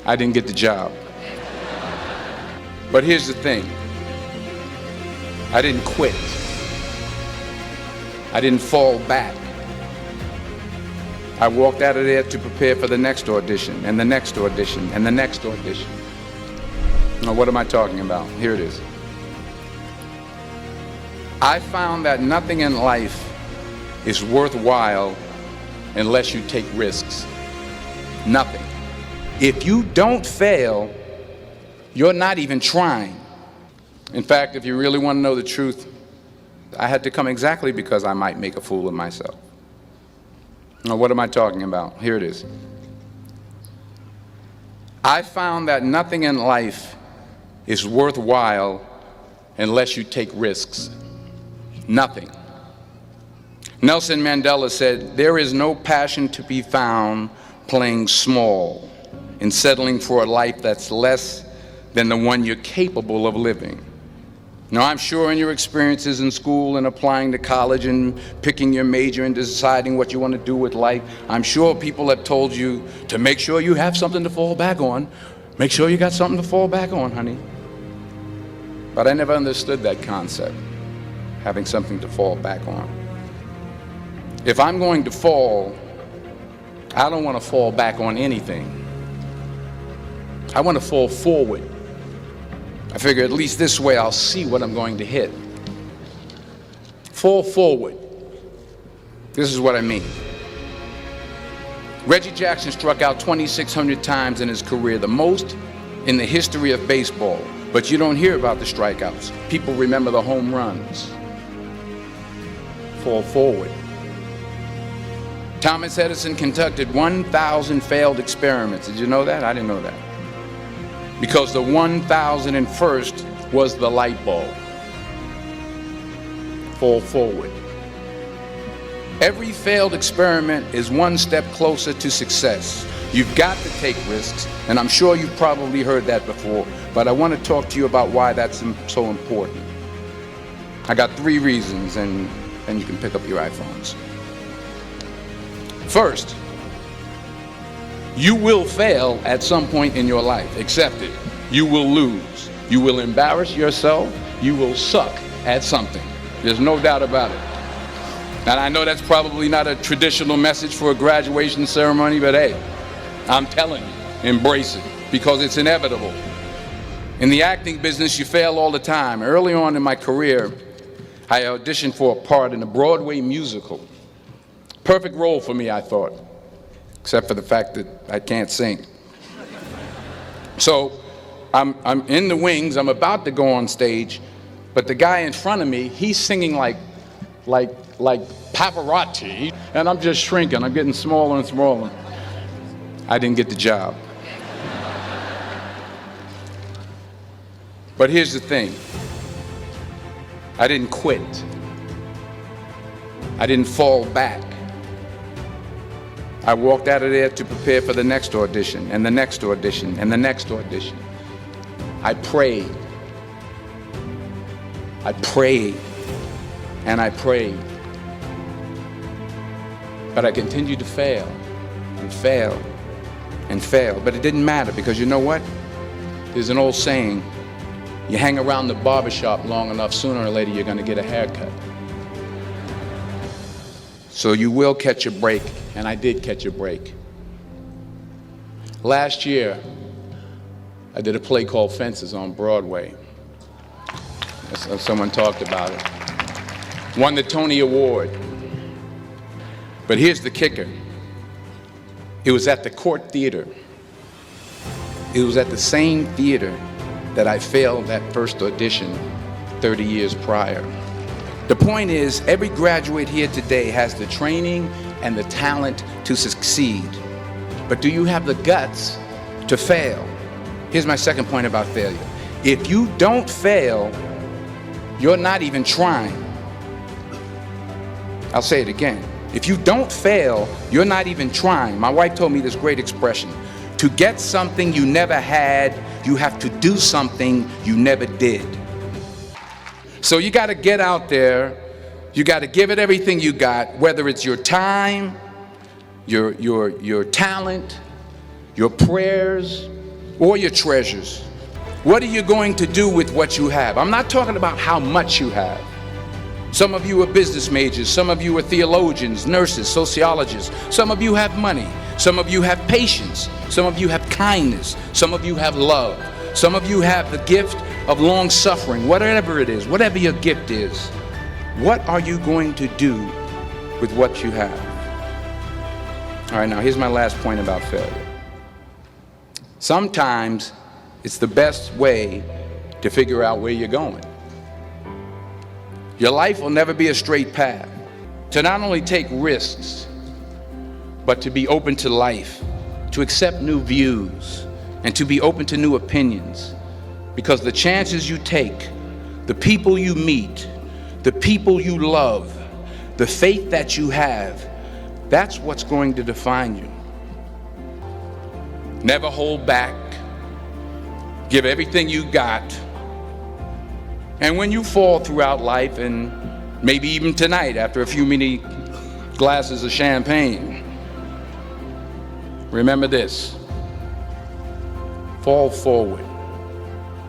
I didn't get the job. But here's the thing. I didn't quit. I didn't fall back. I walked out of there to prepare for the next audition, and the next audition, and the next audition. Now, what am I talking about? Here it is. I found that nothing in life is worthwhile unless you take risks. Nothing. If you don't fail, you're not even trying. In fact, if you really want to know the truth, I had to come exactly because I might make a fool of myself. Now, what am I talking about? Here it is. I found that nothing in life is worthwhile unless you take risks. Nothing. Nelson Mandela said, "There is no passion to be found playing small and settling for a life that's less than the one you're capable of living." Now, I'm sure in your experiences in school and applying to college and picking your major and deciding what you want to do with life, I'm sure people have told you to make sure you have something to fall back on. Make sure you got something to fall back on, honey. But I never understood that concept, having something to fall back on. If I'm going to fall, I don't want to fall back on anything. I want to fall forward. I figure at least this way I'll see what I'm going to hit. Fall forward. This is what I mean. Reggie Jackson struck out 2,600 times in his career, the most in the history of baseball. But you don't hear about the strikeouts. People remember the home runs. Fall forward. Thomas Edison conducted 1,000 failed experiments. Did you know that? I didn't know that. Because the 1,001st was the light bulb. Fall forward. Every failed experiment is one step closer to success. You've got to take risks, and I'm sure you've probably heard that before, but I want to talk to you about why that's so important. I got 3 reasons, and you can pick up your iPhones. First, you will fail at some point in your life. Accept it. You will lose. You will embarrass yourself. You will suck at something. There's no doubt about it. And I know that's probably not a traditional message for a graduation ceremony, but hey, I'm telling you, embrace it, because it's inevitable. In the acting business, you fail all the time. Early on in my career, I auditioned for a part in a Broadway musical. Perfect role for me, I thought, except for the fact that I can't sing. So I'm in the wings, I'm about to go on stage, but the guy in front of me, he's singing like Pavarotti, and I'm just shrinking, I'm getting smaller and smaller. I didn't get the job. But here's the thing. I didn't quit. I didn't fall back. I walked out of there to prepare for the next audition, and the next audition, and the next audition. I prayed. I prayed, and I prayed. But I continued to fail, and fail, and fail. But it didn't matter, because you know what? There's an old saying, you hang around the barbershop long enough, sooner or later you're going to get a haircut. So you will catch a break, and I did catch a break. Last year, I did a play called Fences on Broadway. Someone talked about it. Won the Tony Award. But here's the kicker. It was at the Court Theater. It was at the same theater that I failed that first audition 30 years prior. The point is, every graduate here today has the training and the talent to succeed. But do you have the guts to fail? Here's my second point about failure. If you don't fail, you're not even trying. I'll say it again. If you don't fail, you're not even trying. My wife told me this great expression. To get something you never had, you have to do something you never did. So you got to get out there. You got to give it everything you got, whether it's your time, your talent, your prayers, or your treasures? What are you going to do with what you have? I'm not talking about how much you have. Some of you are business majors, some of you are theologians, nurses, sociologists. Some of you have money, some of you have patience, some of you have kindness, some of you have love, some of you have the gift of long suffering. Whatever it is, whatever your gift is, what are you going to do with what you have? All right, now here's my last point about failure. Sometimes it's the best way to figure out where you're going. Your life will never be a straight path. To not only take risks, but to be open to life, to accept new views, and to be open to new opinions. Because the chances you take, the people you meet, the people you love, the faith that you have, that's what's going to define you. Never hold back. Give everything you got. And when you fall throughout life, and maybe even tonight after a few many glasses of champagne, remember this: fall forward.